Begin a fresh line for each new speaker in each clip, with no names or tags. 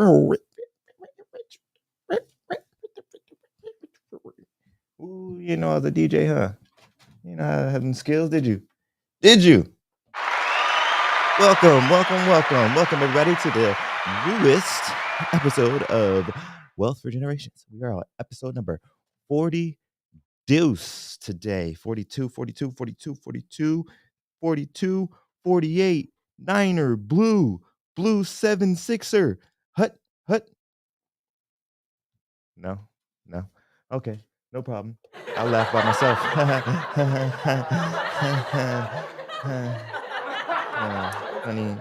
Ooh, you know, as a DJ, huh? You know how to have them skills, did you? Did you? Welcome, everybody, to the newest episode of Wealth for Generations. We are on episode number 40 deuce today. 42, 42, 42, 42, 42, 48, Niner, blue 7-6er. Hut. No. Okay, no problem. I'll laugh by myself.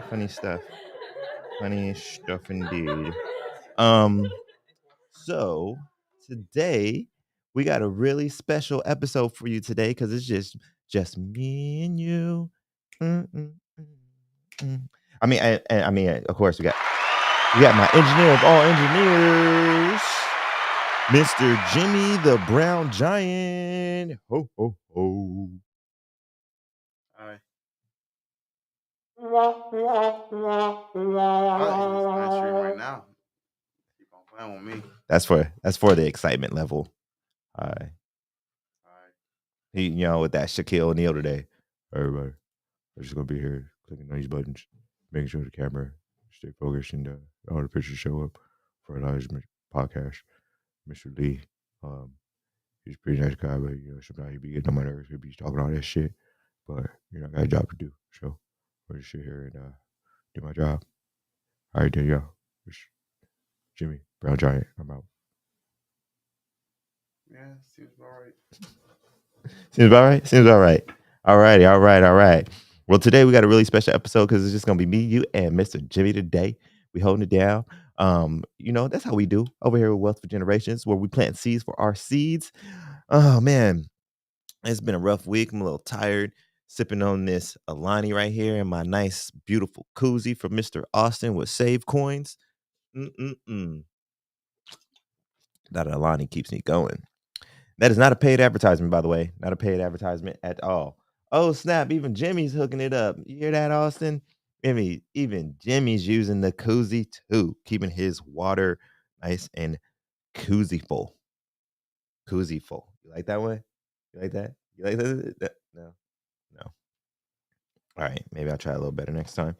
Funny stuff. Funny stuff indeed. So today we got a really special episode for you today because it's just me and you. I mean, of course, we got my engineer of all engineers, Mr. Jimmy the Brown Giant. Ho ho ho!
All right. Right now. Keep on playing with me.
That's for the excitement level. All right. He, with that Shaquille O'Neal today. Everybody, I'm just gonna be here clicking on these buttons, making sure the camera stay focused and all the pictures show up for our podcast. Mr. Lee, he's a pretty nice guy, but sometimes he be getting on my nerves. He be talking all that shit, but I got a job to do, so I'll just sit here and do my job. All right, there y'all. It's Jimmy Brown Giant. I'm out.
Yeah, seems about right.
Seems about right. All right. Well, today we got a really special episode because it's just gonna be me, you, and Mr. Jimmy today. We holding it down. That's how we do over here with Wealth for Generations, where we plant seeds for our seeds. Oh man, it's been a rough week. I'm a little tired. Sipping on this Alani right here in my nice, beautiful koozie from Mr. Austin with Save Coins. That Alani keeps me going. That is not a paid advertisement, by the way. Not a paid advertisement at all. Oh, snap. Even Jimmy's hooking it up. You hear that, Austin? Even Jimmy's using the koozie, too. Keeping his water nice and koozie full. You like that one? You like that? You like that? No. All right. Maybe I'll try a little better next time.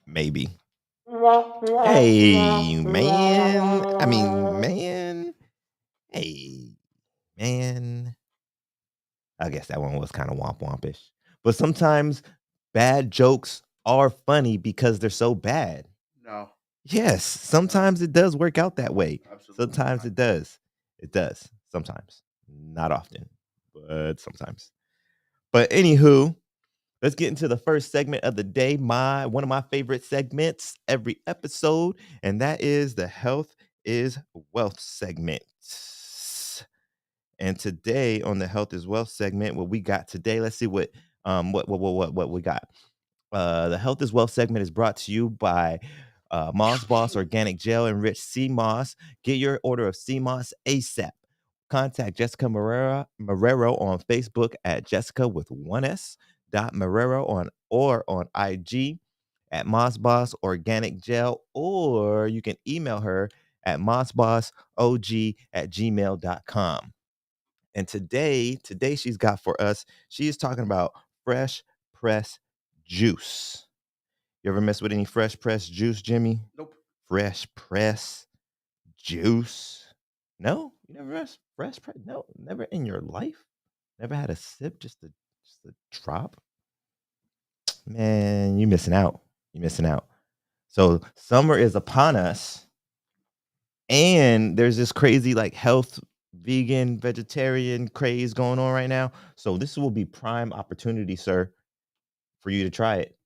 Maybe. Hey, man. Hey, man. I guess that one was kind of wompish. But sometimes bad jokes are funny because they're so bad.
No.
Yes, sometimes it does work out that way.
Absolutely
Sometimes
not.
it does. It does. Sometimes. Not often, but sometimes. But anywho, let's get into the first segment of the day. One of my favorite segments every episode, and that is the Health is Wealth segment. And today on the Health is Wealth segment, what we got today, let's see what we got. The Health is Wealth segment is brought to you by Moss Boss Organic Gel Enriched Sea Moss. Get your order of sea moss ASAP. Contact Jessica Marrero on Facebook at Jessica with 1S Marrero on IG at Moss Boss Organic Gel, or you can email her at mossbossog@gmail.com. And today she's got for us, she is talking about fresh press juice. You ever mess with any fresh press juice, Jimmy?
Nope.
Fresh press juice? No? You never messed fresh press? No, never in your life? Never had a sip, just a drop? Man, you're missing out. So summer is upon us, and there's this crazy health, vegan, vegetarian craze going on right now. So this will be prime opportunity, sir, for you to try it.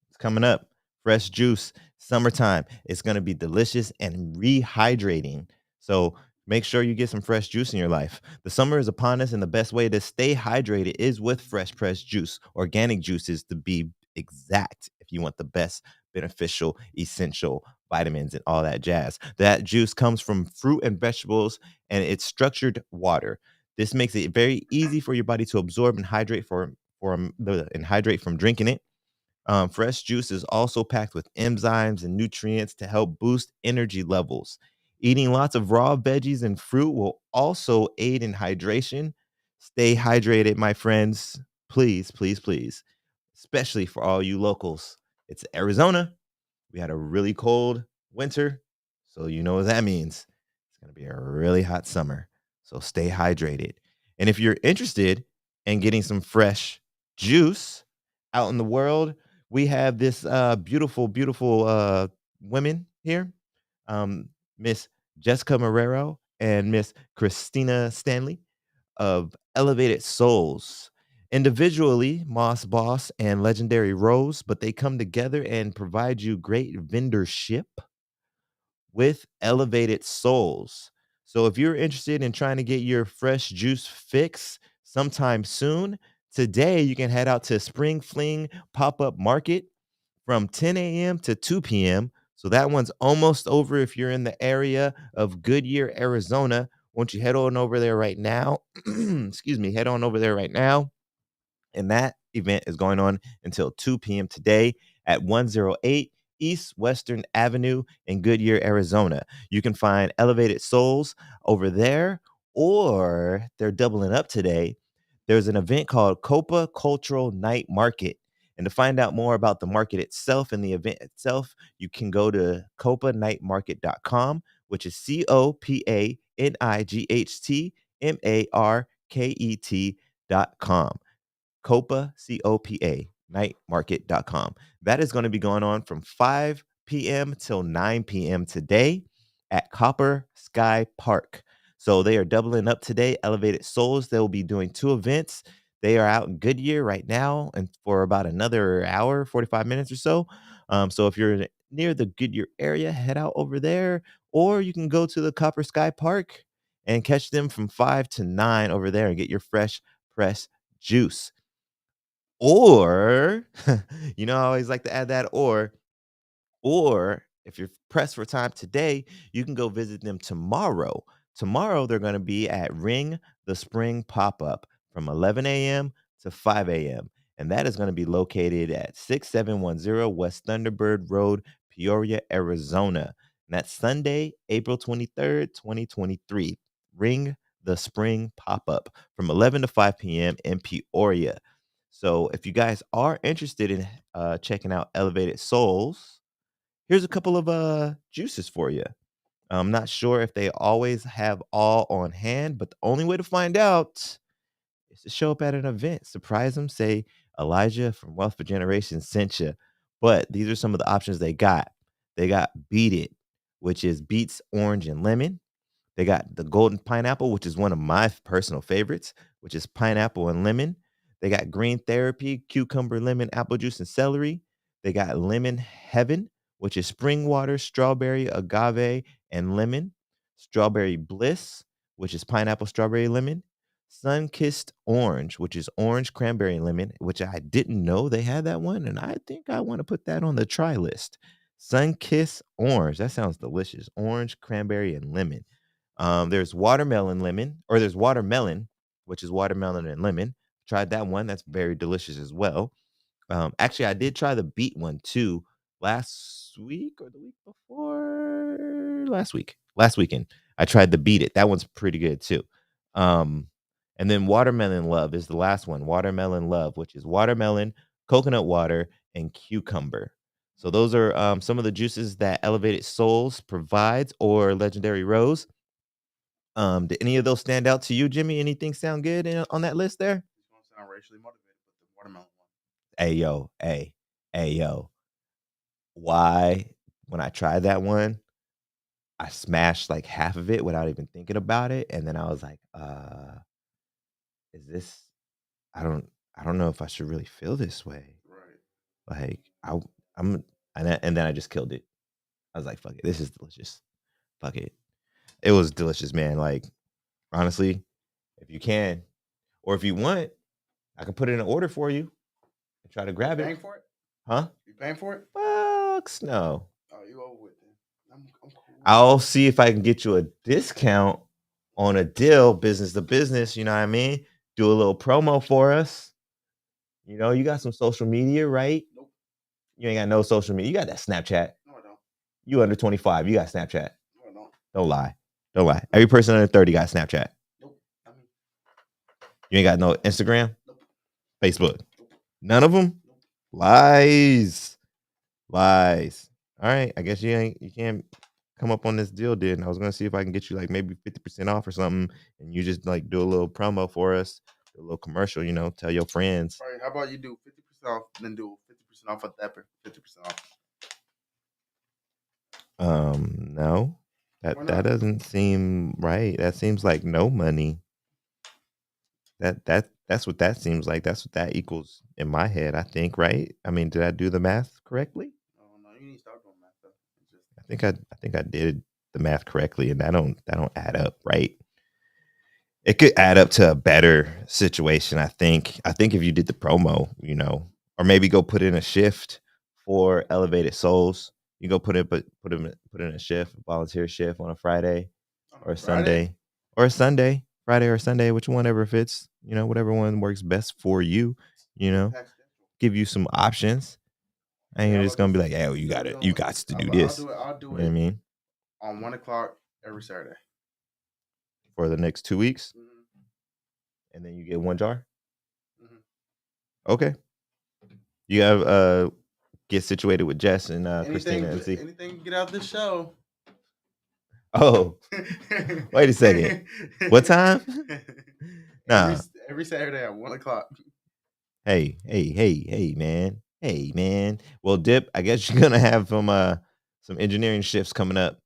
It's coming up. Fresh juice, summertime. It's going to be delicious and rehydrating. So make sure you get some fresh juice in your life. The summer is upon us, and the best way to stay hydrated is with fresh pressed juice. Organic juices, to be exact, if you want the best beneficial, essential vitamins and all that jazz. That juice comes from fruit and vegetables, and it's structured water. This makes it very easy for your body to absorb and hydrate from drinking it. Fresh juice is also packed with enzymes and nutrients to help boost energy levels. Eating lots of raw veggies and fruit will also aid in hydration. Stay hydrated, my friends. Please, please, please. Especially for all you locals. It's Arizona. We had a really cold winter. So you know what that means. It's going to be a really hot summer. So stay hydrated. And if you're interested in getting some fresh juice out in the world, we have this beautiful, beautiful women here, um, Miss Jessica Marrero and Miss Christina Stanley of Elevated Souls. Individually, Moss Boss and Legendary Rose, but they come together and provide you great vendorship with Elevated Souls. So if you're interested in trying to get your fresh juice fix sometime soon, today you can head out to Spring Fling Pop-Up Market from 10 a.m. to 2 p.m. So that one's almost over if you're in the area of Goodyear, Arizona. Won't you head on over there right now? Excuse me, head on over there right now, and that event is going on until 2 p.m. today at 108 East Western Avenue in Goodyear, Arizona. You can find Elevated Souls over there, or they're doubling up today. There's an event called Copa Cultural Night Market. And to find out more about the market itself and the event itself, you can go to copanightmarket.com, which is COPANIGHTMARKET.com. Copa, COPA, nightmarket.com. That is going to be going on from 5 p.m. till 9 p.m. today at Copper Sky Park. So they are doubling up today. Elevated Souls, they'll be doing two events. They are out in Goodyear right now and for about another hour, 45 minutes or so. So if you're near the Goodyear area, head out over there, or you can go to the Copper Sky Park and catch them from 5 to 9 over there and get your fresh pressed juice. Or, I always like to add that or if you're pressed for time today, you can go visit them tomorrow. Tomorrow, they're going to be at Ring the Spring Pop Up from 11 a.m. to 5 a.m. And that is going to be located at 6710 West Thunderbird Road, Peoria, Arizona. And that's Sunday, April 23rd, 2023. Ring the Spring Pop Up from 11 to 5 p.m. in Peoria. So if you guys are interested in checking out Elevated Souls, here's a couple of juices for you. I'm not sure if they always have all on hand, but the only way to find out is to show up at an event, surprise them, say Elijah from Wealth for Generations sent you. But these are some of the options they got. They got Beat It, which is beets, orange, and lemon. They got the golden pineapple, which is one of my personal favorites, which is pineapple and lemon. They got green therapy, cucumber, lemon, apple juice, and celery. They got lemon heaven, which is spring water, strawberry, agave, and lemon. Strawberry bliss, which is pineapple, strawberry, lemon. Sun kissed orange, which is orange, cranberry, lemon, which I didn't know they had that one. And I think I want to put that on the try list. Sun kiss orange. That sounds delicious. Orange, cranberry, and lemon. There's watermelon lemon, or there's watermelon, which is watermelon and lemon. Tried that one. That's very delicious as well. Actually, I did try the beet one too last week or the week before. Last week, last weekend, I tried the beat it. That one's pretty good too. Um, and then watermelon love is the last one. Watermelon love, which is watermelon, coconut water, and cucumber. So those are some of the juices that Elevated Souls provides or Legendary Rose. Did any of those stand out to you, Jimmy? Anything sound good on that list there?
It's gonna sound racially motivated, but the watermelon one.
Hey yo, hey yo. Why when I tried that one, I smashed like half of it without even thinking about it, and then I was like, is this? I don't, I don't know if I should really feel this way.
Right.
Like I'm, and then I just killed it. I was like, fuck it, this is delicious. Fuck it, it was delicious, man. Like honestly, if you can, or if you want, I can put it in an order for you and try to grab
Paying
it.
for it?
Huh?
You paying for it?
Fucks no.
Oh, you over with then? I'm cool.
I'll see if I can get you a discount on a deal, business to business. You know what I mean? Do a little promo for us. You got some social media, right?
Nope.
You ain't got no social media. You got that Snapchat.
No, I don't.
You under 25. You got Snapchat.
No, I don't.
Don't lie. Don't lie. Every person under 30 got Snapchat.
Nope. I mean,
You ain't got no Instagram?
nope.
Facebook?
Nope.
None of them?
Nope.
Lies. Lies. All right. I guess you can't come up on this deal, then. I was gonna see if I can get you like maybe 50% off or something, and you just like do a little promo for us, do a little commercial, tell your friends.
All right, how about you do 50% off, then do 50% off of that, 50% off?
No. That doesn't seem right. That seems like no money. That's what that seems like. That's what that equals in my head, I think, right? I mean, did I do the math correctly?
Oh no, you need to start doing math though.
I think I did the math correctly, and that don't add up, right? It could add up to a better situation, I think. I think if you did the promo, or maybe go put in a shift for Elevated Souls. You go put in a shift, volunteer shift on a Friday or a Sunday or a Sunday, Friday or Sunday, which whenever fits, whatever one works best for you, give you some options. And you're just gonna be like, hey, you got to do this.
I'll do
You know
it.
what I mean?
On 1:00 every Saturday
For the next 2 weeks, and then you get one jar. Okay. You have get situated with Jess and Christina and see.
Anything get out of this show.
Oh, wait a second. What time? Nah.
Every Saturday at 1:00.
Hey, man. Hey, man. Well, Dip, I guess you're gonna have some engineering shifts coming up,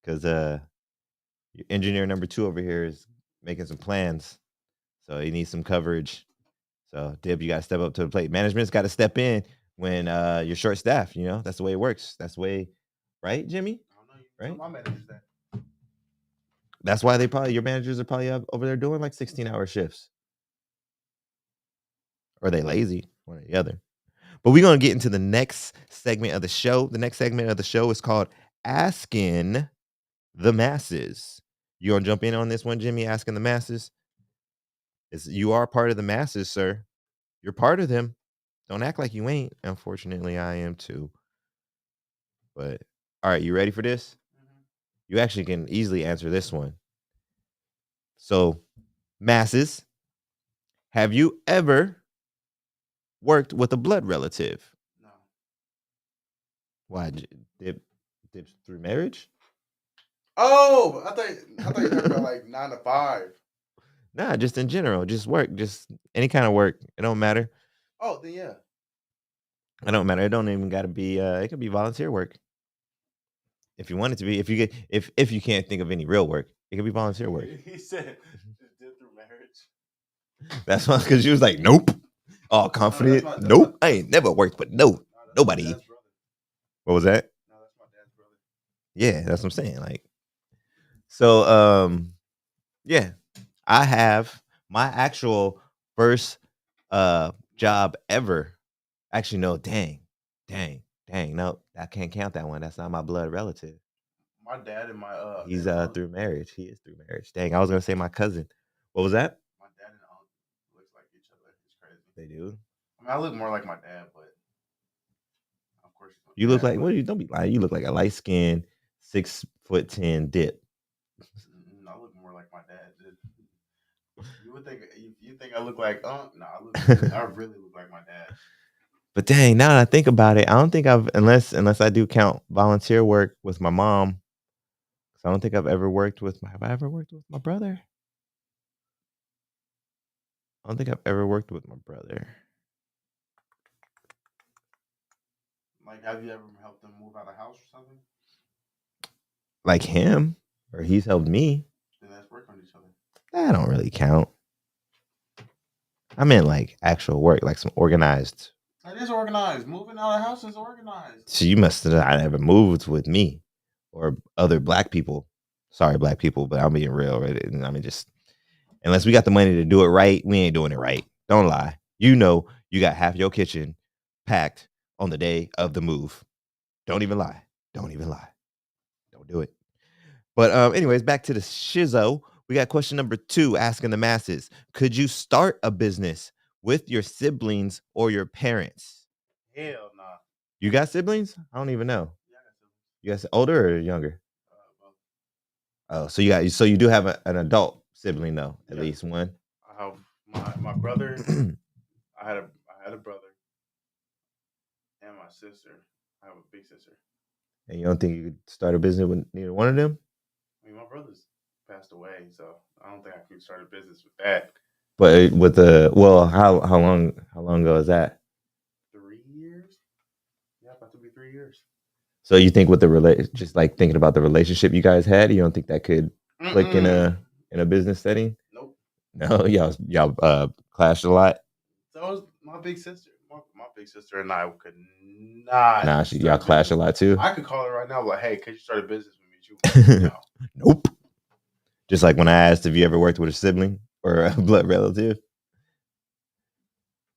because your engineer number 2 over here is making some plans, so he needs some coverage. So, Dip, you got to step up to the plate. Management's got to step in when you're short staffed. That's the way it works. That's the way, right, Jimmy?
I don't know.
Right?
My managers that.
That's why your managers are probably over there doing like 16-hour shifts. Or they lazy, one or the other. But we're going to get into the next segment of the show. The next segment of the show is called Asking the Masses. You want to jump in on this one, Jimmy, Asking the Masses? You are part of the masses, sir. You're part of them. Don't act like you ain't. Unfortunately, I am too. But, all right, you ready for this? You actually can easily answer this one. So, masses, have you ever worked with a blood relative?
No.
Why? Dip through marriage?
Oh, I thought you were talking about like 9 to 5.
Nah, just in general, just work, just any kind of work. It don't matter.
Oh, then yeah.
It don't matter. It don't even got to be. It could be volunteer work. If you want it to be, if you can't think of any real work, it could be volunteer work.
He said, "Did through marriage."
That's why, because she was like, nope, all confident. Nope, I ain't never worked with nobody. What was that?
No, that's my dad's brother.
Yeah, that's what I'm saying. Like, so, yeah, I have my actual first job ever. Actually, no, dang. No, I can't count that one. That's not my blood relative.
My dad and my
he's through marriage. He is through marriage. Dang, I was gonna say my cousin. What was that?
My dad and uncle looks like each other. It's crazy.
They do.
I mean, I look more like my dad, but of course
you look like. What? Don't be lying. You look like a light skinned 6'10" Dip.
I look more like my dad. You would think if you think I look like no, I really look like my dad.
But dang, now that I think about it, I don't think I've unless I do count volunteer work with my mom. I don't think I've ever worked with have I ever worked with my brother? I don't think I've ever worked with my brother.
Like, have you ever helped them move out of house or something?
Like him, or he's helped me.
Then let's work on each other.
That don't really count. I meant like actual work, like some organized.
It is organized. Moving out of house is organized.
So you must have not ever moved with me or other black people. Sorry, black people, but I'm being real. Right? I mean, just unless we got the money to do it right, we ain't doing it right. Don't lie. You got half your kitchen packed on the day of the move. Don't even lie. Don't do it. But anyways, back to the shizzo. We got question number 2, asking the masses. Could you start a business with your siblings or your parents?
Hell nah.
You got siblings? I don't even know.
Yeah, I got siblings.
You guys older or younger?
Both.
Oh, so you do have an adult sibling though, at
Yeah,
least one.
I have my brother.
And
I had a brother and my sister. I have a big sister.
you don't think you could start a business with neither one of them?
I mean, my brother's passed away, so I don't think I could start a business with that.
But with the how long ago is that?
3 years? Yeah, about to be 3 years.
So you think with the just like thinking about the relationship you guys had, you don't think that could click
Mm-mm.
in a business setting?
Nope.
No, y'all clashed a lot.
That was my big sister. My big sister and I could not
Nah, y'all
start a
clash a
business.
lot too.
I could call her right now, like, "Hey, could you start a business with me?" She would be like, "No."
Nope. Just like when I asked if you ever worked with a sibling or a blood relative.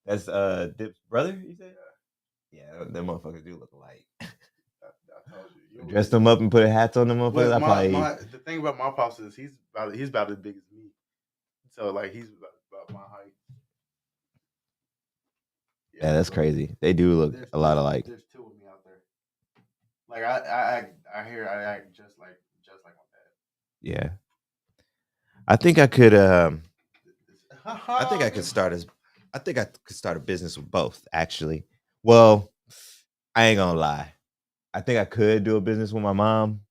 That's Dip's brother, you said? Yeah, them motherfuckers do look alike.
I told you.
Dressed them up and put hats on them motherfuckers.
Well,
I probably
the thing about my pops is he's about as big as me, so like he's about my height.
yeah, that's crazy. They do look a lot alike.
There's two of me out there. Like I act just like my dad.
Yeah, I think I could. I think I could start as. I think I could start a business with both. Actually, well, I ain't gonna lie. I think I could do a business with my mom,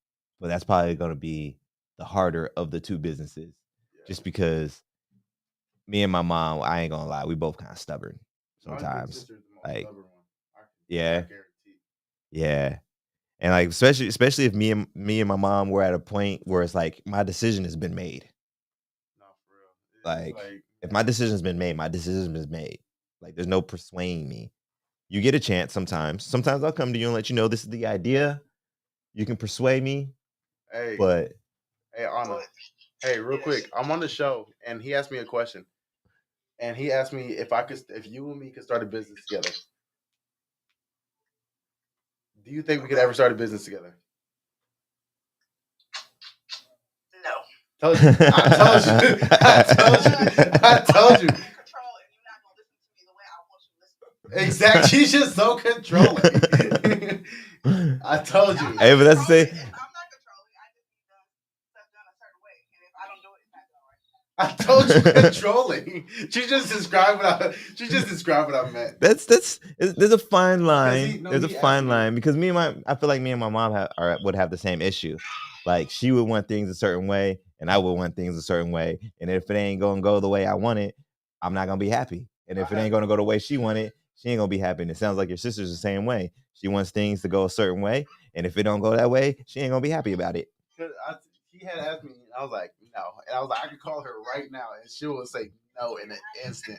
but that's probably gonna be the harder of the two businesses, just because me and my mom, I ain't gonna lie, we both kind of stubborn
My big
sometimes.
sister's the most
Like,
stubborn one. I
yeah,
guarantee.
yeah, and like especially if me and my mom were at a point where it's like my decision has been made.
No, for real. It's
Like,
like
if my decision's been made, my decision has been made. Like, there's no persuading me. You get a chance sometimes. Sometimes I'll come to you and let you know this is the idea. You can persuade me,
hey,
but
hey, Anna. Hey, real quick, I'm on the show, and he asked me a question, and he asked me if you and me could start a business together. Do you think we could ever start a business together? Told you. I told you. I told you. I told you. Exactly. She's just so controlling. I told you.
Hey, but that's the thing.
I told you controlling. She just described what I meant.
There's a fine line.
No,
There's a
he asked
fine
me.
line because I feel like me and my mom would have the same issue. Like, she would want things a certain way, and I would want things a certain way. And if it ain't gonna go the way I want it, I'm not gonna be happy. And if it ain't gonna go the way she wanted, she ain't gonna be happy. And it sounds like your sister's the same way. She wants things to go a certain way, and if it don't go that way, she ain't gonna be happy about it.
He had asked me, and I was like, no. And I was like, I could call her right now, and she will say no in an instant.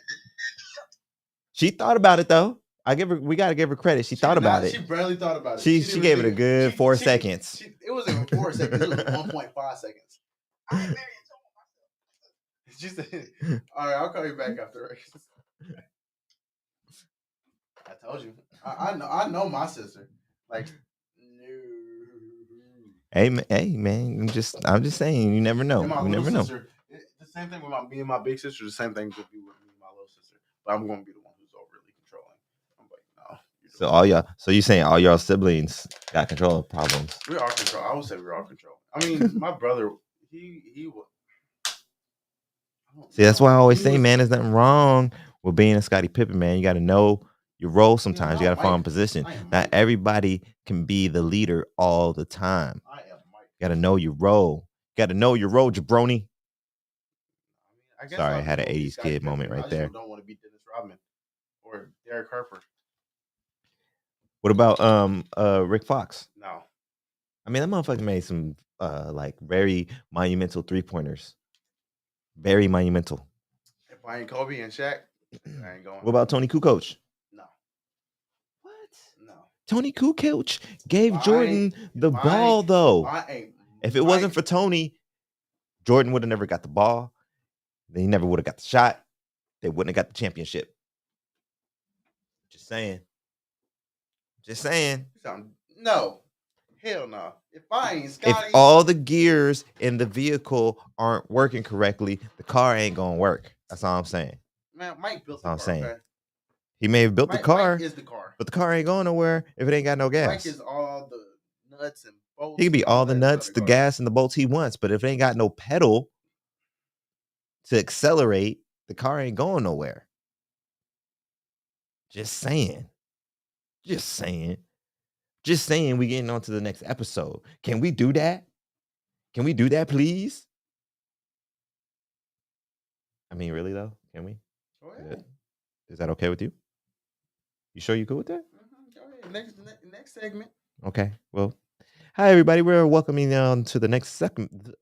She thought about it though. We gotta give her credit. She thought about it.
She barely thought about it.
She gave it a good 4 seconds.
It wasn't even 4 seconds. It was 1.5 seconds. She said, "All right, I'll call you back after race." I told you. I know my sister. Like, no.
Hey man, I'm just saying, you never know.
And my
You
little
never know.
sister, the same thing with me and my big sister. The same thing would be with me and my little sister. But I'm going to be the one who's overly controlling. I'm like, no.
So you saying all y'all siblings got control of problems?
We are control. I would say we're all control. I mean, my brother, he was.
See, that's why I always say, man, there's nothing wrong with being a Scottie Pippen, man. You got to know your role sometimes. You got to find position. Not everybody can be the leader all the time.
I am Mike.
You got to know your role. You got to know your role, jabroni.
I guess
Sorry, I had an 80s kid moment right there.
I don't want to be Dennis Rodman or Derek Harper.
What about Rick Fox?
No.
I mean, that motherfucker made some like very monumental 3-pointers. Very monumental.
If I ain't Kobe and Shaq, I ain't going.
What about Tony Kukoc?
No.
What?
No.
Tony Kukoc gave Jordan the ball, though. If it wasn't for Tony, Jordan would have never got the ball. Then he never would have got the shot. They wouldn't have got the championship. Just saying. Just saying.
No. Hell no. If I ain't Scotty.
If all the gears in the vehicle aren't working correctly, the car ain't gonna work. That's all I'm saying.
Man, Mike built the
car.
Okay?
He may have built the car,
Mike is the car.
but the car ain't going nowhere if it ain't got no gas.
Mike is all the nuts and bolts.
He can be all the nuts, the gas, and the bolts he wants, but if it ain't got no pedal to accelerate, the car ain't going nowhere. Just saying. Just saying. Just saying we getting on to the next episode. Can we do that? Can we do that, please? I mean, really though? Can we?
Go ahead.
Is that okay with you? You sure you good with that?
Go ahead. Next segment.
Okay. Well, hi everybody. We're welcoming on to the next segment.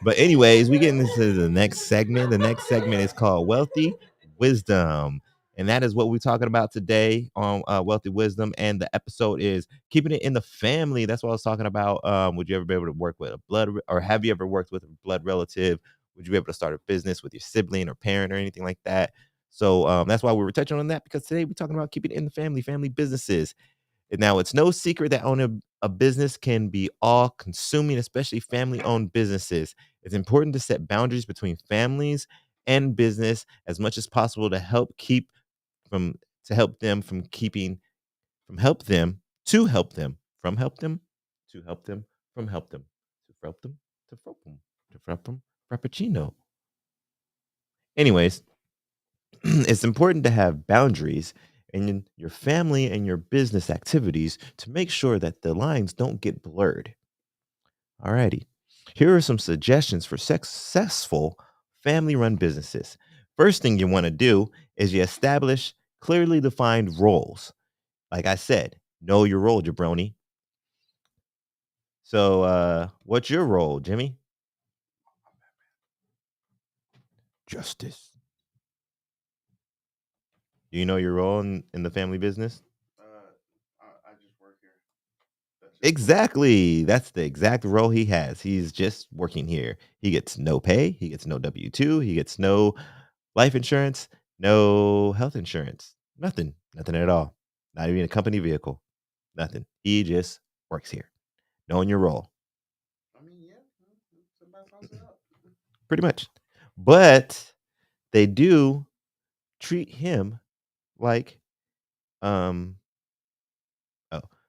But anyways, we get into the next segment. The next segment is called Wealthy Wisdom. And that is what we're talking about today on Wealthy Wisdom. And the episode is keeping it in the family. That's what I was talking about. Would you ever be able to work with a blood, or have you ever worked with a blood relative? Would you be able to start a business with your sibling or parent or anything like that? So that's why we were touching on that, because today we're talking about keeping it in the family businesses. Now, it's no secret that owning a business can be all consuming, especially family owned businesses. It's important to set boundaries between families and business as much as possible to help them from keeping from help them to help them from help them to help them from help them to help them to help them to help them frappuccino. Anyways, it's important to have boundaries in your family and your business activities to make sure that the lines don't get blurred. Alrighty. Here are some suggestions for successful family run businesses. First thing you want to do is you establish clearly defined roles. Like I said, know your role, jabroni. So, what's your role, Jimmy? Justice. Do you know your role in the family business?
I just work here.
Exactly. That's the exact role he has. He's just working here. He gets no pay. He gets no W-2. He gets no life insurance, no health insurance, nothing at all. Not even a company vehicle, nothing. He just works here, knowing your role.
I mean, yeah, somebody sums it up.
Pretty much. But they do treat him like, oh,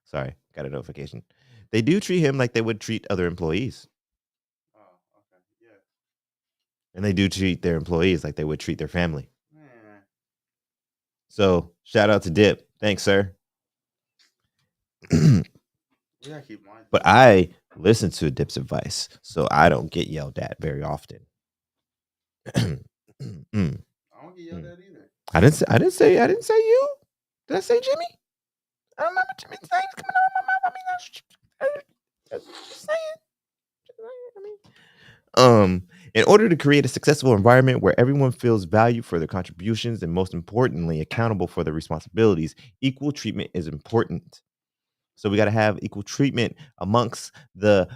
sorry, got a notification. They do treat him like they would treat other employees.
Oh, okay, yeah.
And they do treat their employees like they would treat their family.
Man.
So shout out to Dip. Thanks, sir.
Yeah, keep mine.
But I listen to Dip's advice, so I don't get yelled at very often.
I don't get yelled at either.
I didn't say you. Did I say Jimmy? I remember Jimmy's name's coming out of my mouth. I mean, that's just saying. In order to create a successful environment where everyone feels valued for their contributions and, most importantly, accountable for their responsibilities, equal treatment is important. So we got to have equal treatment amongst the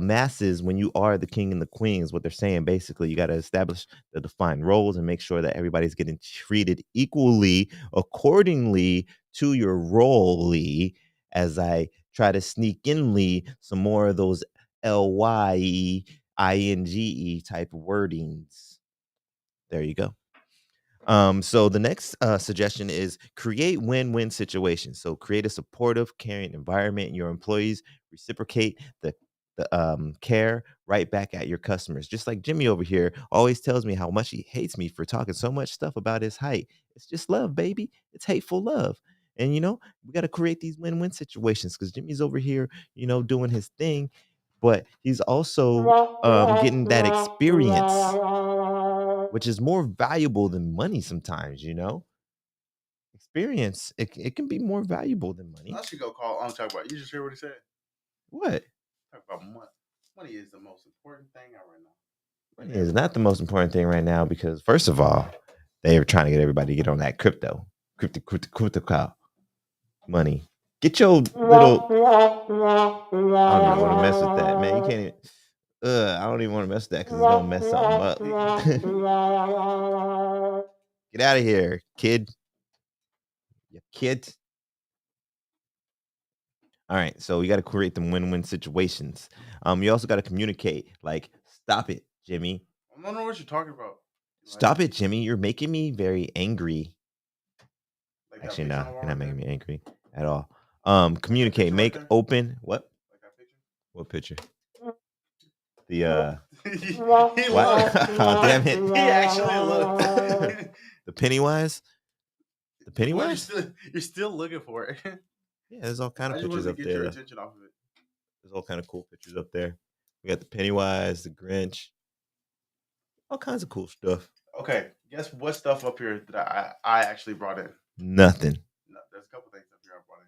masses when you are the king and the queen, is what they're saying. Basically, you got to establish the defined roles and make sure that everybody's getting treated equally accordingly to your role. As I try to sneak inly some more of those LYINGE type of wordings. There you go. So the next suggestion is create win-win situations. So create a supportive, caring environment, and your employees reciprocate the care right back at your customers. Just like Jimmy over here always tells me how much he hates me for talking so much stuff about his height. It's just love, baby. It's hateful love. And we got to create these win-win situations, because Jimmy's over here, doing his thing, but he's also getting that experience, which is more valuable than money sometimes. Experience, it can be more valuable than money.
I should go call. I'm talking about. You just hear what he said?
What?
Talk about money. Money is the most important thing right now.
Money is not the most important thing right now, because first of all, they are trying to get everybody to get on that crypto cow money. Get your little. I don't even want to mess with that, man. You can't even. I don't even want to mess with that, because it's gonna mess something up. Get out of here, kid. You kid. All right, so you got to create them win-win situations. You also got to communicate. Like, stop it, Jimmy.
I don't know what you're talking about. Like,
Stop it, Jimmy. You're making me very angry.
like that
Actually,
picture
no,
on the wall
you're
right
not making
there?
me angry at all.
That
Communicate.
picture right
Make
there?
open. What?
Like that picture?
What picture? The
he
what?
looked.
Oh, damn it!
He actually looked.
The Pennywise. The
Well,
Pennywise.
you're still looking for it.
Yeah, there's all kind
I
of
just
pictures
wanted to
up
get
there.
your
Though.
attention off of it.
There's all kind of cool pictures up there. We got the Pennywise, the Grinch, all kinds of cool stuff.
Okay, guess what stuff up here that I actually brought in?
Nothing.
No, there's a couple things up here I brought in.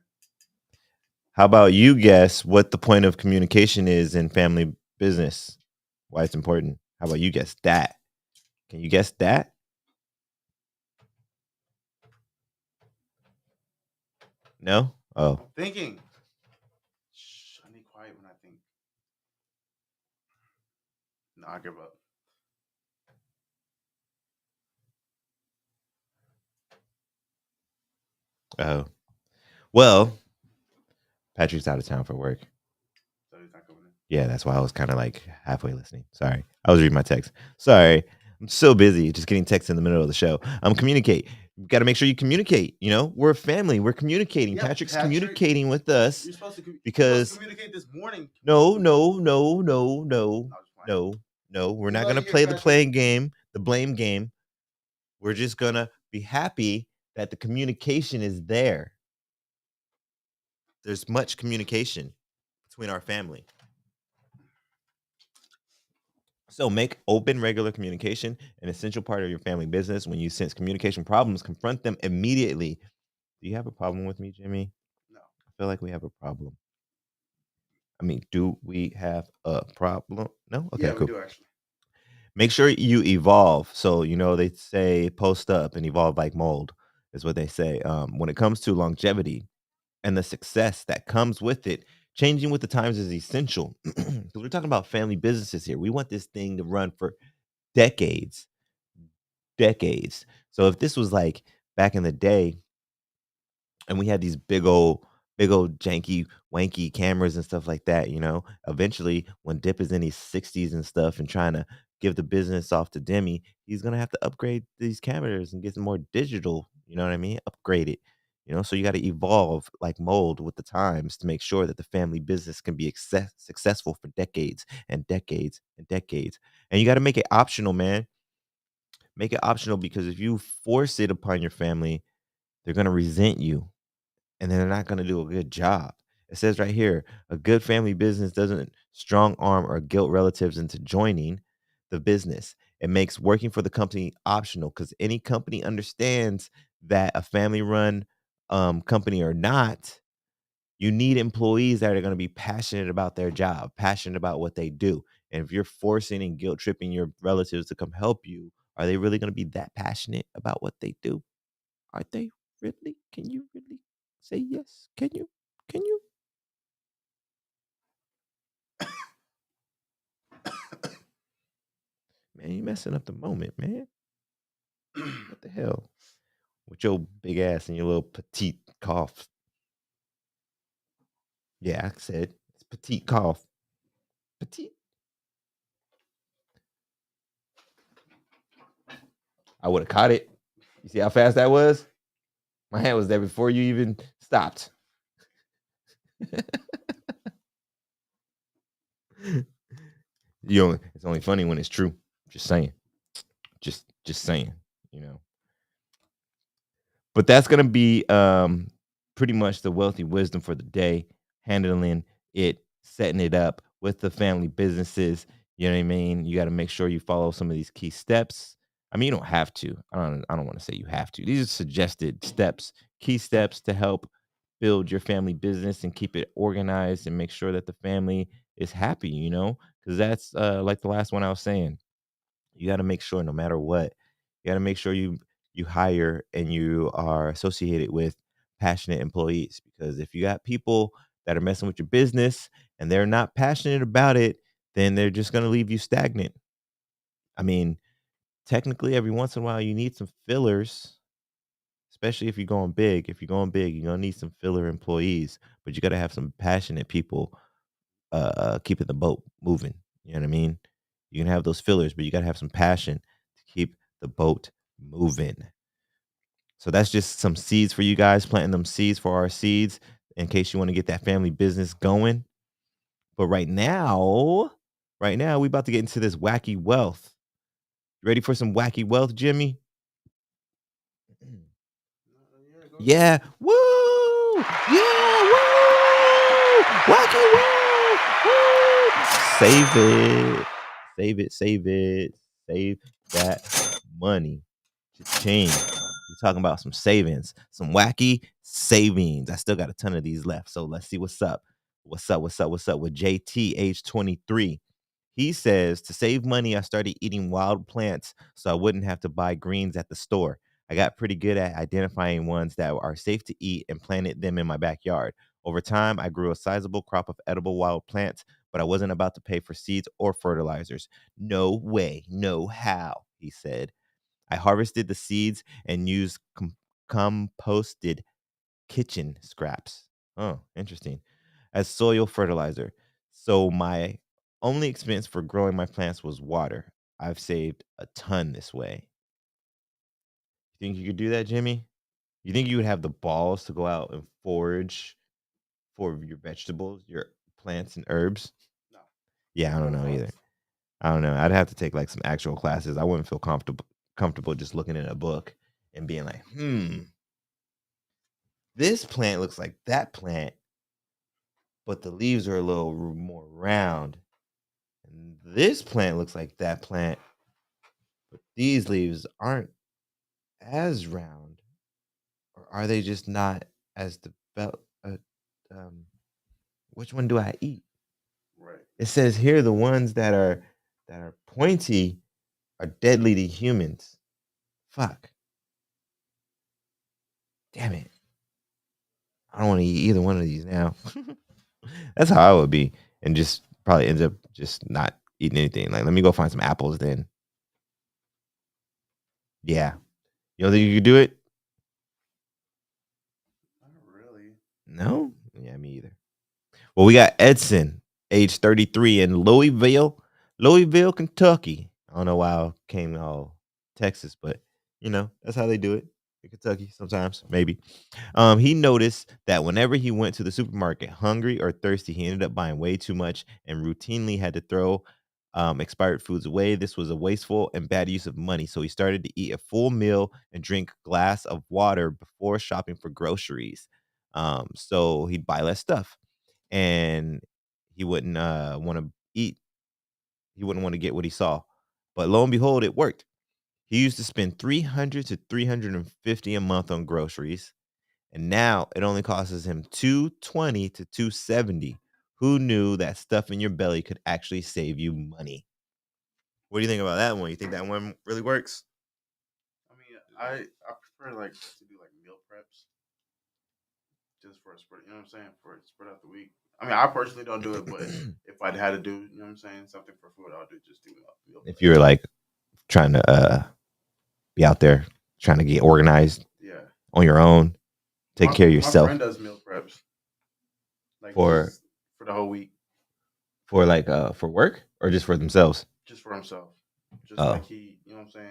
How about you guess what the point of communication is in family business? Why it's important? How about you guess that? Can you guess that? No? Oh.
I'm thinking. Shh, I need quiet when I think. No, I give up.
Oh. Well, Patrick's out of town for work.
So he's not coming in.
Yeah, that's why I was kind of like halfway listening. Sorry. I was reading my text. Sorry. I'm so busy just getting texts in the middle of the show. Communicate. You got to make sure you communicate. You know, we're a family. We're communicating.
Yeah,
Patrick's
Patrick,
communicating with us
You're supposed to
because
communicate this morning.
no,
No, just playing.
no. We're
We
not
love
gonna
you here,
play the
Patrick.
playing game, the blame game. We're just gonna be happy that the communication is there. There's much communication between our family. So make open, regular communication an essential part of your family business. When you sense communication problems, confront them immediately. Do you have a problem with me, Jimmy?
No.
I feel like we have a problem. I mean, do we have a problem? No? Okay,
Yeah, we
cool.
do actually.
Make sure you evolve. So, you know, they say post up and evolve like mold, is what they say. When it comes to longevity and the success that comes with it, changing with the times is essential. Because we're talking about family businesses here. We want this thing to run for decades, decades. So if this was like back in the day, and we had these big old janky wanky cameras and stuff like that, you know, eventually when Dip is in his 60s and stuff and trying to give the business off to Demi, he's gonna have to upgrade these cameras and get some more digital, you know what I mean, upgrade it, you know, so you got to evolve like mold with the times to make sure that the family business can be successful for decades and decades and decades. And you got to make it optional, man. Make it optional, because if you force it upon your family, they're going to resent you and they're not going to do a good job. It says right here, a good family business doesn't strong arm or guilt relatives into joining the business. It makes working for the company optional, because any company understands that a family run company or not, you need employees that are going to be passionate about their job, passionate about what they do. And if you're forcing and guilt tripping your relatives to come help you, are they really going to be that passionate about what they do? Are they really? Can you really say yes? Can you? Can you? Man, you messing up the moment, man. What the hell? With your big ass and your little petite cough. Yeah, I said it's petite cough. Petite. I would have caught it. You see how fast that was? My hand was there before you even stopped. It's only funny when it's true. Just saying. Just saying, you know. But that's gonna be pretty much the wealthy wisdom for the day, handling it, setting it up with the family businesses. You know what I mean? You got to make sure you follow some of these key steps. I mean, you don't have to. I don't want to say you have to. These are suggested steps, key steps to help build your family business and keep it organized and make sure that the family is happy, you know? Because that's like the last one I was saying. You got to make sure, no matter what, you got to make sure you hire and you are associated with passionate employees, because if you got people that are messing with your business and they're not passionate about it, then they're just going to leave you stagnant. I mean, technically every once in a while you need some fillers, especially if you're going big. If you're going big, you're gonna need some filler employees, but you gotta have some passionate people keeping the boat moving. You know what I mean? You can have those fillers, but you gotta have some passion to keep the boat moving. So that's just some seeds for you guys, planting them seeds for our seeds in case you want to get that family business going. But right now, we about to get into this wacky wealth. You ready for some wacky wealth, Jimmy?
Yeah, go ahead.
Yeah. Woo! Yeah, woo! Wacky woo! Woo! Save it. Save it, save it. Save that money. Cha-ching. We're talking about some savings, some wacky savings. I still got a ton of these left. So let's see what's up. What's up with JT, age 23. He says, to save money, I started eating wild plants so I wouldn't have to buy greens at the store. I got pretty good at identifying ones that are safe to eat and planted them in my backyard. Over time, I grew a sizable crop of edible wild plants, but I wasn't about to pay for seeds or fertilizers. No way, no how, he said. I harvested the seeds and used composted kitchen scraps. Oh, interesting. As soil fertilizer. So my only expense for growing my plants was water. I've saved a ton this way. You think you could do that, Jimmy? You think you would have the balls to go out and forage for your vegetables, your plants and herbs?
No,
Yeah, I don't
no
know either.
chance.
I don't know. I'd have to take like some actual classes. I wouldn't feel comfortable just looking at a book and being like, this plant looks like that plant, but the leaves are a little more round. And this plant looks like that plant, but these leaves aren't as round. Or are they just not as developed? Um, which one do I eat?
Right.
It says here the ones that are pointy are deadly to humans. Fuck. Damn it. I don't want to eat either one of these now. That's how I would be. And just probably ends up just not eating anything. Like, let me go find some apples then. Yeah. You don't think you could do it?
Not really.
No? Yeah, me either. Well, we got Edson, age 33 in Louisville, Kentucky. I don't know why I came all Texas, but that's how they do it in Kentucky sometimes, maybe. He noticed that whenever he went to the supermarket hungry or thirsty, he ended up buying way too much and routinely had to throw expired foods away. This was a wasteful and bad use of money. So he started to eat a full meal and drink a glass of water before shopping for groceries. So he'd buy less stuff and he wouldn't want to eat. He wouldn't want to get what he saw. But lo and behold, it worked. He used to spend 300 to 350 a month on groceries, and now it only costs him 220 to 270. Who knew that stuff in your belly could actually save you money? What do you think about that one? You think that one really works?
I mean, I prefer like to do like meal preps just for a spread. You know what I'm saying? For a spread out the week. I mean, I personally don't do it, but if I'd had to do, you know what I'm saying, something for food, I'll do just do meal
If you were
preps.
like trying to be out there trying to get organized
Yeah.
on your own, take
My
care of
my
yourself
friend does meal preps like
for
just for the whole week,
for work or just for themselves.
just for himself. Just
Oh,
like he, you know what I'm saying?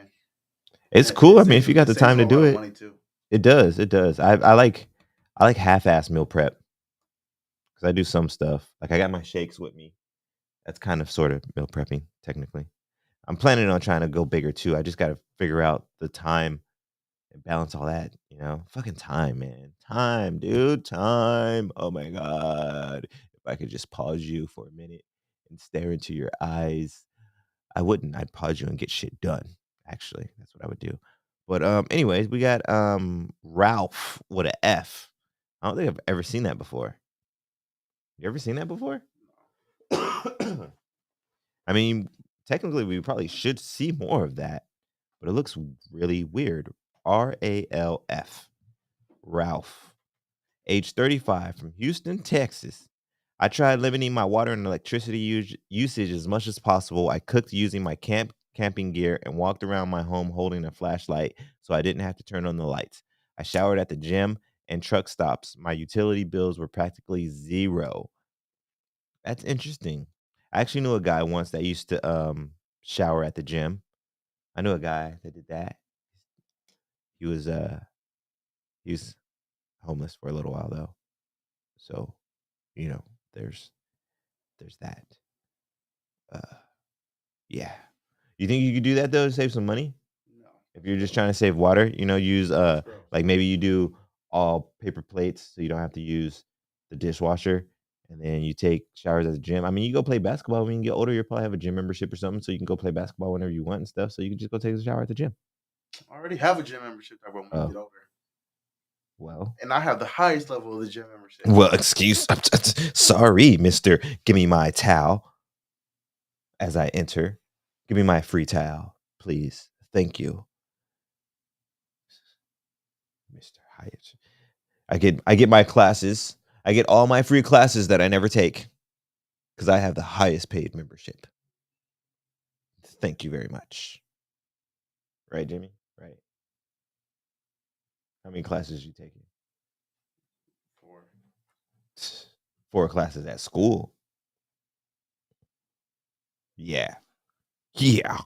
And
it's cool.
it
I mean, if
saves
you
him
got
it
the
saves
time
him
to
a lot
do
of
it,
money too.
it does. It does. I like half-ass meal prep because I do some stuff. Like I got my shakes with me. That's kind of sort of meal prepping technically. I'm planning on trying to go bigger too. I just got to figure out the time and balance all that. Fucking time, man. Time, dude. Time. Oh my god. If I could just pause you for a minute and stare into your eyes, I wouldn't. I'd pause you and get shit done. Actually, that's what I would do. But anyways, we got Ralph with a F. I don't think I've ever seen that before. You ever seen that before? I mean, technically, we probably should see more of that, but it looks really weird. RALF. Ralph, age 35, from Houston, Texas. I tried limiting my water and electricity usage as much as possible. I cooked using my camping gear and walked around my home holding a flashlight so I didn't have to turn on the lights. I showered at the gym and truck stops. My utility bills were practically zero. That's interesting. I actually knew a guy once that used to shower at the gym. I knew a guy that did that. He was he was homeless for a little while though. So, you know, there's that. Uh yeah. You think you could do that though to save some money?
No,
If you're just trying to save water, use
that's gross.
like maybe you do all paper plates so you don't have to use the dishwasher and then you take showers at the gym. I mean, you go play basketball when you get older, you'll probably have a gym membership or something so you can go play basketball whenever you want and stuff. So you can just go take a shower at the gym.
I already have a gym membership talk about when you
Oh,
get older.
well.
And I have the highest level of the gym membership.
Well, excuse sorry, Mr. Give me my towel as I enter. Give me my free towel, please. Thank you. Mr. Hyatt. I get my classes. I get all my free classes that I never take because I have the highest paid membership. Thank you very much. Right, Jimmy? Right. How many classes you taking?
4.
4 classes at school. Yeah. Yeah.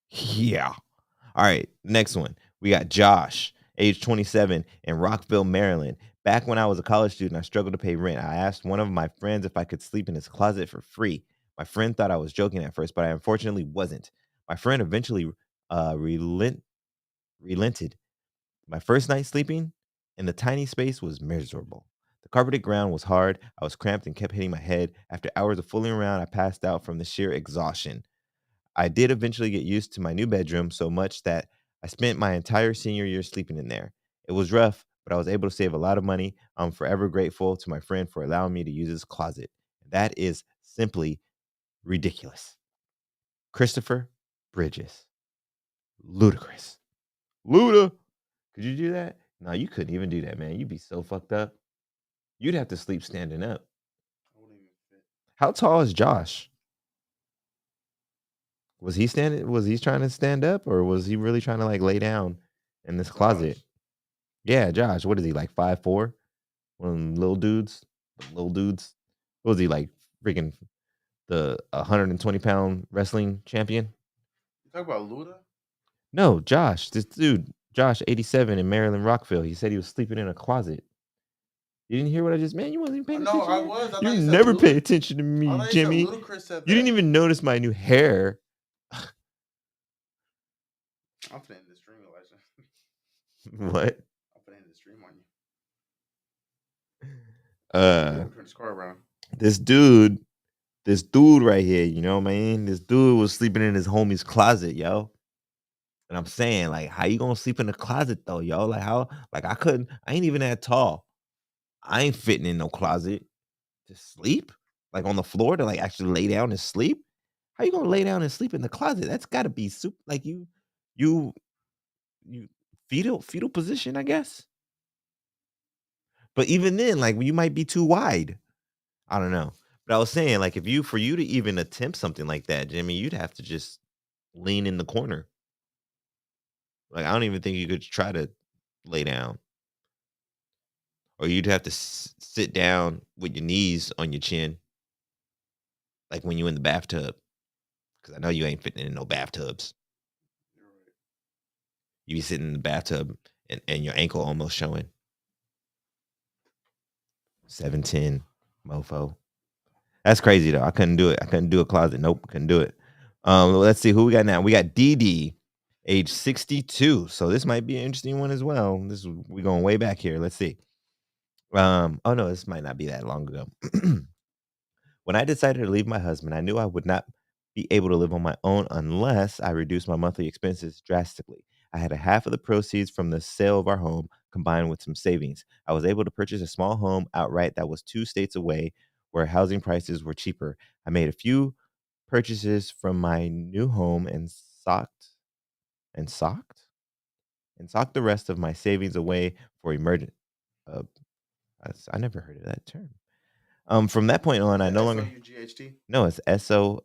Yeah. All right, next one. We got Josh, age 27, in Rockville, Maryland. Back when I was a college student, I struggled to pay rent. I asked one of my friends if I could sleep in his closet for free. My friend thought I was joking at first, but I unfortunately wasn't. My friend eventually relented. My first night sleeping in the tiny space was miserable. The carpeted ground was hard. I was cramped and kept hitting my head. After hours of fooling around, I passed out from the sheer exhaustion. I did eventually get used to my new bedroom so much that I spent my entire senior year sleeping in there. It was rough, but I was able to save a lot of money. I'm forever grateful to my friend for allowing me to use his closet. That is simply ridiculous. Christopher Bridges. Ludicrous. Luda. Could you do that? No, you couldn't even do that, man. You'd be so fucked up. You'd have to sleep standing up.
I wouldn't even fit.
How tall is Josh? Was he trying to stand up or was he really trying to like lay down in this closet?
Josh.
Yeah, Josh. What is he like 5'4"? One of them little dudes. Little dudes. What was he like? Freaking the 120-pound wrestling champion?
You talk about Luda?
No, Josh. This dude, Josh, 87 in Maryland, Rockville. He said he was sleeping in a closet. You didn't hear what I just man? You wasn't even paying
No,
attention
I
here.
was. I
You
thought you said
never pay
Luda.
attention to
I
me,
thought you said
Jimmy.
Ludacris said
You
that.
didn't even notice my new hair.
I'm finna end the stream, Elijah.
What?
I'm finna end the stream on you.
Uh,
Turn this car around.
this dude right here, you know what I mean? This dude was sleeping in his homie's closet, yo. And I'm saying, like, how you gonna sleep in the closet though, yo? Like, how? Like, I ain't even that tall. I ain't fitting in no closet to sleep, like on the floor to like actually lay down and sleep. How you gonna lay down and sleep in the closet? That's got to be super. Like you, you fetal position, I guess. But even then, like, you might be too wide. I don't know. But I was saying, like, for you to even attempt something like that, Jimmy, you'd have to just lean in the corner. Like, I don't even think you could try to lay down, or you'd have to sit down with your knees on your chin, like when you in the bathtub. Because I know you ain't fitting in no bathtubs.
You're right.
You be sitting in the bathtub and your ankle almost showing. 7'10", mofo. That's crazy though. I couldn't do it. I couldn't do a closet. Nope, couldn't do it. Let's see who we got now. We got DD, age 62. So this might be an interesting one as well. We going way back here. Let's see. Oh no, this might not be that long ago. When I decided to leave my husband, I knew I would not be able to live on my own unless I reduced my monthly expenses drastically. I had a half of the proceeds from the sale of our home combined with some savings. I was able to purchase a small home outright that was 2 states away where housing prices were cheaper. I made a few purchases from my new home and socked and socked the rest of my savings away for emergent. Uh, I never heard of that term. From that point on,
Is
I
that
no longer.
SOUGHT?
No, it's SOCKED.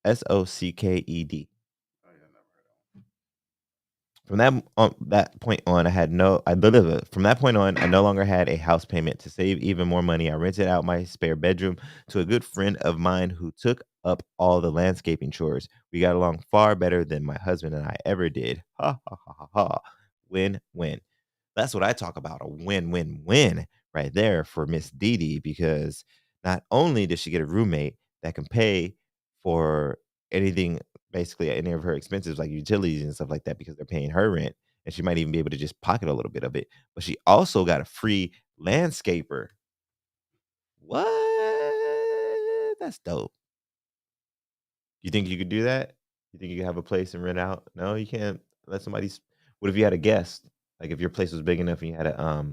Oh yeah, never heard of
From that point on, from that point on, I no longer had a house payment. To save even more money, I rented out my spare bedroom to a good friend of mine who took up all the landscaping chores. We got along far better than my husband and I ever did. Ha ha ha ha ha. Win win. That's what I talk about, a win-win-win right there for Miss Dee because not only does she get a roommate that can pay for anything, basically any of her expenses like utilities and stuff like that because they're paying her rent, and she might even be able to just pocket a little bit of it, but she also got a free landscaper. What? That's dope. You think you could do that? You think you could have a place and rent out? No, you can't let somebody. What if you had a guest? Like if your place was big enough and you had a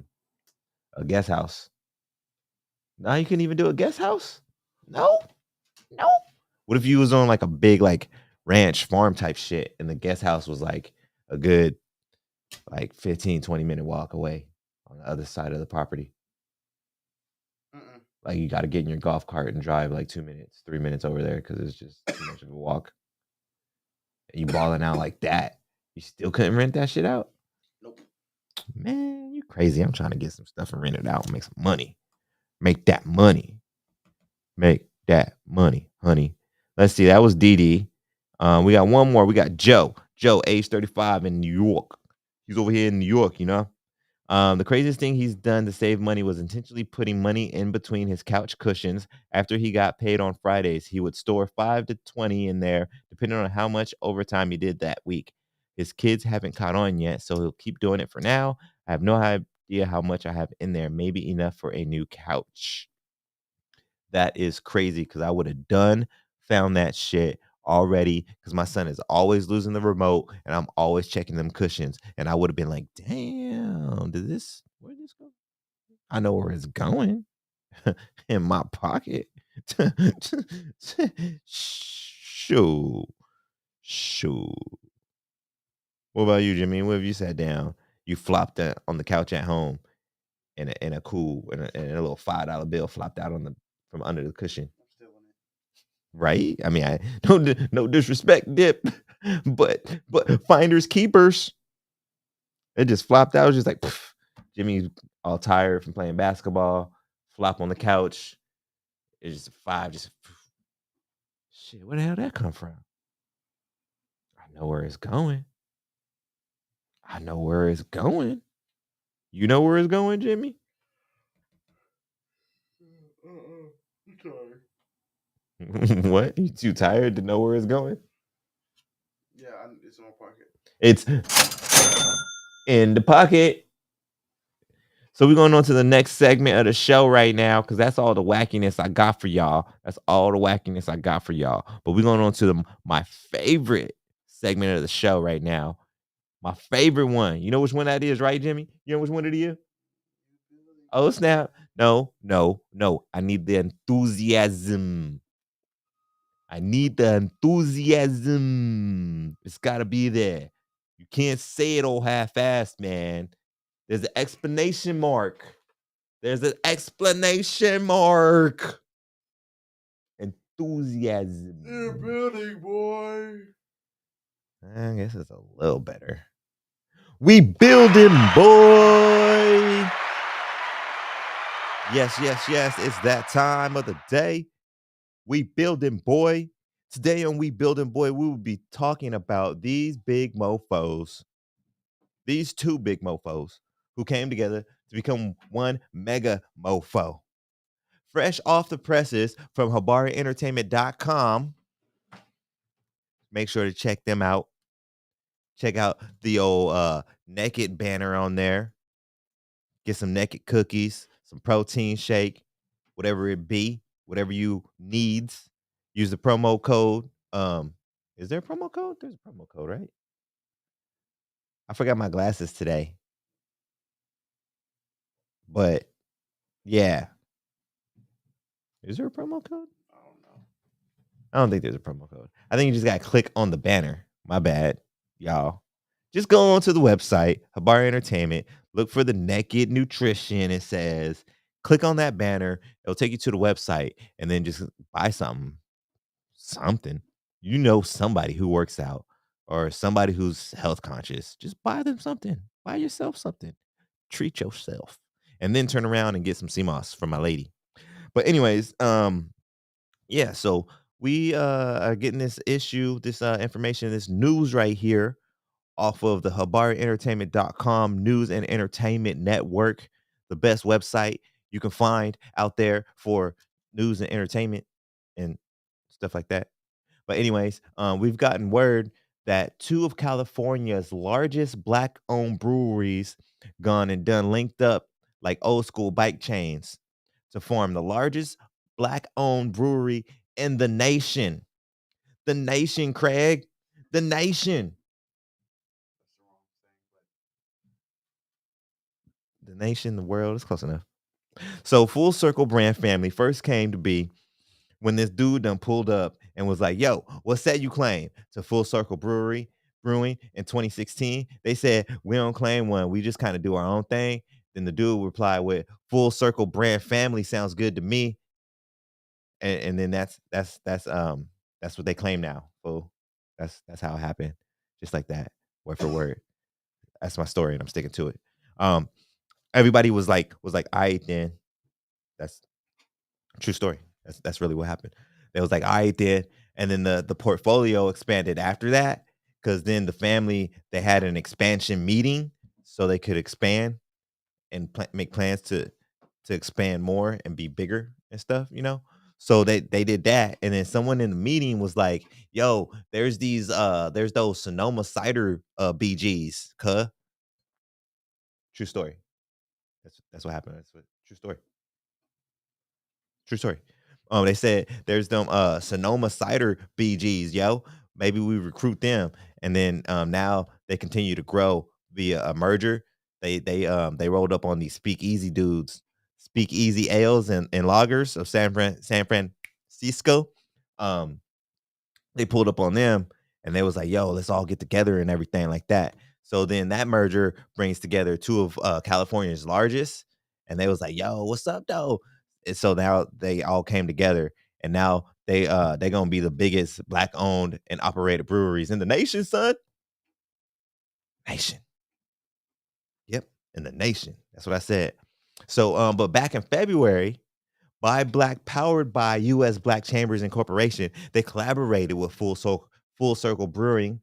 guest house. Now you couldn't even do a guest house? No, no. What if you was on like a big like ranch farm type shit and the guest house was like a good like 15-20 minute walk away on the other side of the property?
Mm-mm.
Like you got to get in your golf cart and drive like 2 minutes, 3 minutes over there because it's just too much of a walk. And you balling out like that. You still couldn't rent that shit out?
Nope.
Man, you crazy. I'm trying to get some stuff and rent it out and make some money. Make that money. Make that money, honey. Let's see. That was Dee Dee. We got one more. We got Joe. Joe, age 35 in New York. He's over here in New York, you know? The craziest thing he's done to save money was intentionally putting money in between his couch cushions. After he got paid on Fridays, he would store 5 to 20 in there, depending on how much overtime he did that week. His kids haven't caught on yet, so he'll keep doing it for now. I have no idea how much I have in there, maybe enough for a new couch. That is crazy because I would have found that shit already because my son is always losing the remote and I'm always checking them cushions. And I would have been like, damn, where did this go? I know where it's going. In my pocket. Shoo. Shoo. What about you, Jimmy? What have you sat down? You flopped on the couch at home and a little $5 bill flopped out from under the cushion.
I'm still in it.
Right? I mean, I no disrespect, Dip, but finders keepers. It just flopped out. It was just like pff, Jimmy's all tired from playing basketball, flop on the couch. It's just a five, just pff. Shit. Where the hell did that come from? I know where it's going. I know where it's going. You know where it's going, Jimmy?
I'm sorry.
What? You too tired to know where it's going?
Yeah, it's in my pocket.
It's in the pocket. So we're going on to the next segment of the show right now because that's all the wackiness I got for y'all. That's all the wackiness I got for y'all. But we're going on to my favorite segment of the show right now. My favorite one. You know which one that is, right, Jimmy? You know which one it is? Oh, snap. No. I need the enthusiasm. I need the enthusiasm. It's got to be there. You can't say it all half-assed, man. There's an explanation mark. There's an explanation mark. Enthusiasm.
You're building, boy.
I guess it's a little better. We building, boy. Yes. It's that time of the day. We building, boy. Today on We Building, boy, we will be talking about these big mofos. These two big mofos who came together to become one mega mofo. Fresh off the presses from HabariEntertainment.com. Make sure to check them out. Check out the old naked banner on there. Get some naked cookies, some protein shake, whatever it be, whatever you needs. Use the promo code. Is there a promo code? There's a promo code, right? I forgot my glasses today. But yeah. Is there a promo code?
I don't know.
I don't think there's a promo code. I think you just gotta click on the banner. My bad, y'all. Just go on to the website, Habari Entertainment, look for the naked nutrition. It says, click on that banner. It'll take you to the website and then just buy something. Something. You know somebody who works out. or somebody who's health conscious, just buy them something. Buy yourself something. Treat yourself. And then turn around and get some CMOS from my lady. But anyways, yeah, so we are getting this issue, this information, this news right here off of the HabariEntertainment.com news and entertainment network, the best website you can find out there for news and entertainment and stuff like that. But anyways, we've gotten word that two of California's largest black-owned breweries gone and done linked up like old school bike chains to form the largest black-owned brewery in the nation. The nation, Craig. The nation.
That's the wrong thing,
The nation, the world is close enough. So Full Circle brand family first came to be when this dude done pulled up and was like, yo, what's that you claim to Full Circle Brewing in 2016? They said, we don't claim one. We just kind of do our own thing. Then the dude replied with Full Circle brand family sounds good to me. And then that's what they claim now. Fool. That's how it happened. Just like that, word for word. That's my story, and I'm sticking to it. Um, everybody was like, all right, then. That's true story. That's really what happened. They was like, all right, then. And then the portfolio expanded after that. Cause then the family, they had an expansion meeting so they could expand and make plans to expand more and be bigger and stuff. So they did that, and then someone in the meeting was like, "Yo, there's those Sonoma cider BGs, cuh." True story. That's what happened. That's what true story. True story. They said there's them Sonoma cider BGs, yo. Maybe we recruit them, and then now they continue to grow via a merger. They rolled up on these speakeasy dudes, speakeasy ales and loggers of San Francisco. Um, they pulled up on them and they was like, "Yo, let's all get together and everything like that." So then that merger brings together two of California's largest, and they was like, "Yo, what's up, though?" And so now they all came together, and now they gonna be the biggest black owned and operated breweries in the nation, son. Nation, yep, in the nation. That's what I said. So, but back in February, by Black, powered by U.S. Black Chambers Incorporation, they collaborated with Full Circle Brewing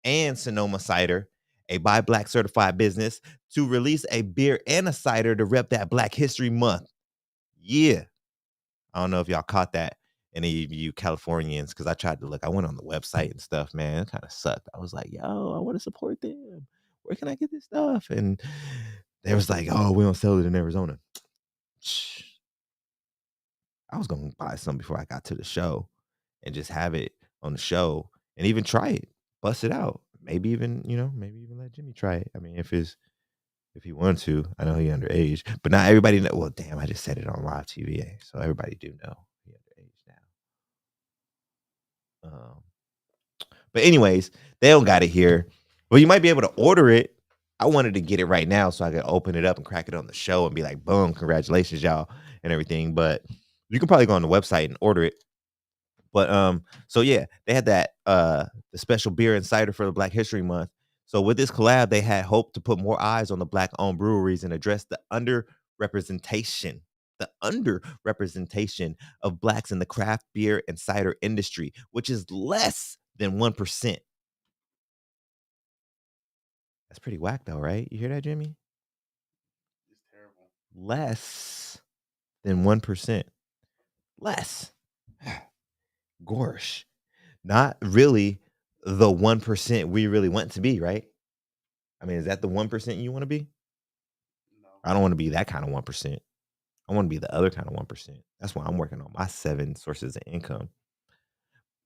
and Sonoma Cider, a by Black certified business, to release a beer and a cider to rep that Black History Month. Yeah. I don't know if y'all caught that, any of you Californians, because I tried to look. I went on the website and stuff, man. It kind of sucked. I was like, yo, I want to support them. Where can I get this stuff? And they was like, oh, we don't sell it in Arizona. I was gonna buy some before I got to the show and just have it on the show and even try it, bust it out. Maybe even let Jimmy try it. I mean, if he wanted to. I know he underage, but not everybody know. Well, damn, I just said it on live TV, so everybody do know he underage now. But anyways, they don't got it here. Well, you might be able to order it. I wanted to get it right now so I could open it up and crack it on the show and be like, boom, congratulations, y'all, and everything. But you can probably go on the website and order it. But so yeah, they had that the special beer and cider for the Black History Month. So with this collab, they had hoped to put more eyes on the Black-owned breweries and address the underrepresentation of Blacks in the craft beer and cider industry, which is less than 1%. That's pretty whack though, right? You hear that, Jimmy?
it's terrible.
Less than 1%. Less. Gorsh. Not really the 1% we really want to be, right? I mean, is that the 1% you want to be?
No,
I don't want to be that kind of 1%. I want to be the other kind of 1%. That's why I'm working on my 7 sources of income.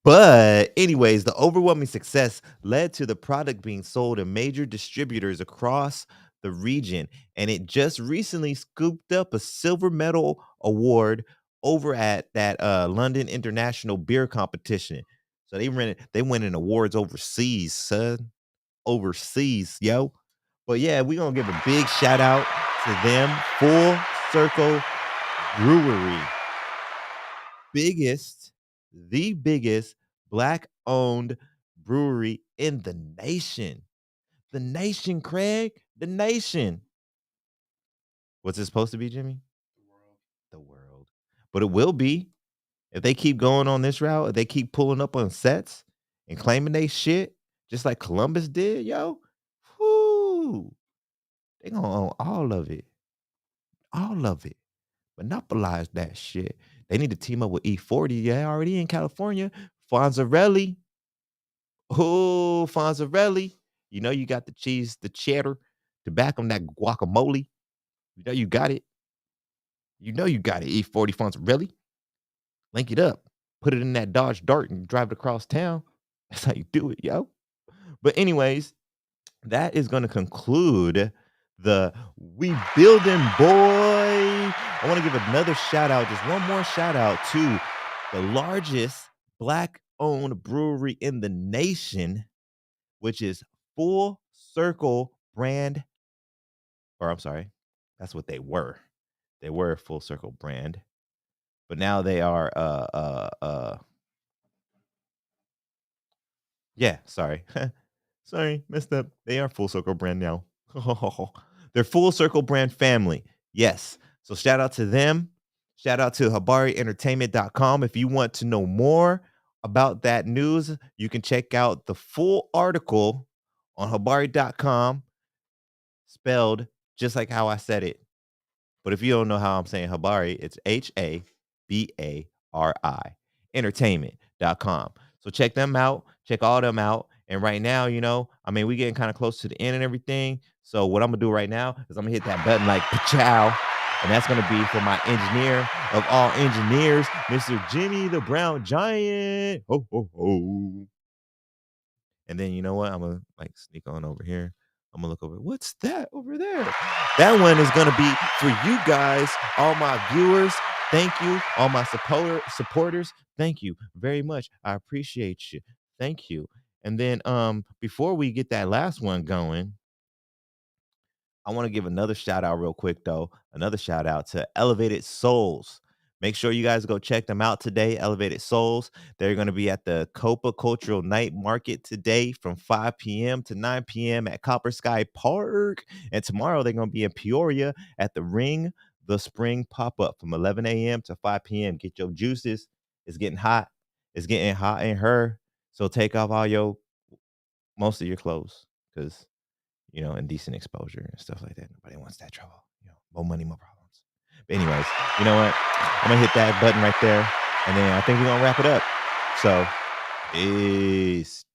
But anyways, the overwhelming success led to the product being sold in major distributors across the region, and it just recently scooped up a silver medal award over at that London International Beer Competition. So they winning awards overseas, son. Overseas, yo. But yeah, we're gonna give a big shout out to them. Full Circle Brewery, the biggest Black owned brewery in the nation. The nation, Craig. The nation. What's it supposed to be, Jimmy?
The world.
The world. But it will be if they keep going on this route, if they keep pulling up on sets and claiming they shit, just like Columbus did, yo. Whoo. They gonna own all of it. All of it. Monopolize that shit. They need to team up with E40. Yeah, already in California. Fonzarelli. Oh, Fonzarelli. You know you got the cheese, the cheddar to back on that guacamole. You know you got it. You know you got it. E40 Fonzarelli. Link it up. Put it in that Dodge Dart and drive it across town. That's how you do it, yo. But anyways, that is going to conclude the We Building Boy. I want to give another shout out, just one more shout out to the largest Black owned brewery in the nation, which is Full Circle Brand. Or I'm sorry, that's what they were. They were Full Circle Brand, but now they are yeah, sorry. Sorry, messed up. They are Full Circle Brand now. They're Full Circle Brand family. Yes. So shout out to them. Shout out to HabariEntertainment.com. If you want to know more about that news, you can check out the full article on Habari.com, spelled just like how I said it. But if you don't know how I'm saying Habari, it's Habari, entertainment.com. So check them out, check all them out. And right now, you know, I mean, we getting kind of close to the end and everything. So what I'm gonna do right now is I'm gonna hit that button like chow. And that's gonna be for my engineer of all engineers, Mr. Jimmy the Brown Giant. Ho ho ho. And then you know what? I'm gonna like sneak on over here. I'm gonna look over. What's that over there? That one is gonna be for you guys, all my viewers. Thank you, all my supporters. Thank you very much. I appreciate you. Thank you. And then before we get that last one going, I want to give another shout out real quick though. Another shout out to Elevated Souls. Make sure you guys go check them out today. Elevated Souls. They're going to be at the Copa Cultural Night Market today from 5 p.m. to 9 p.m. at Copper Sky Park. And tomorrow they're going to be in Peoria at the Ring the Spring pop-up from 11 a.m. to 5 p.m. Get your juices. It's getting hot. It's getting hot in her. So take off all your most of your clothes because you know, indecent exposure and stuff like that. Nobody wants that trouble. You know, more money, more problems. But anyways, you know what? I'm gonna hit that button right there, and then I think we're gonna wrap it up. So, peace.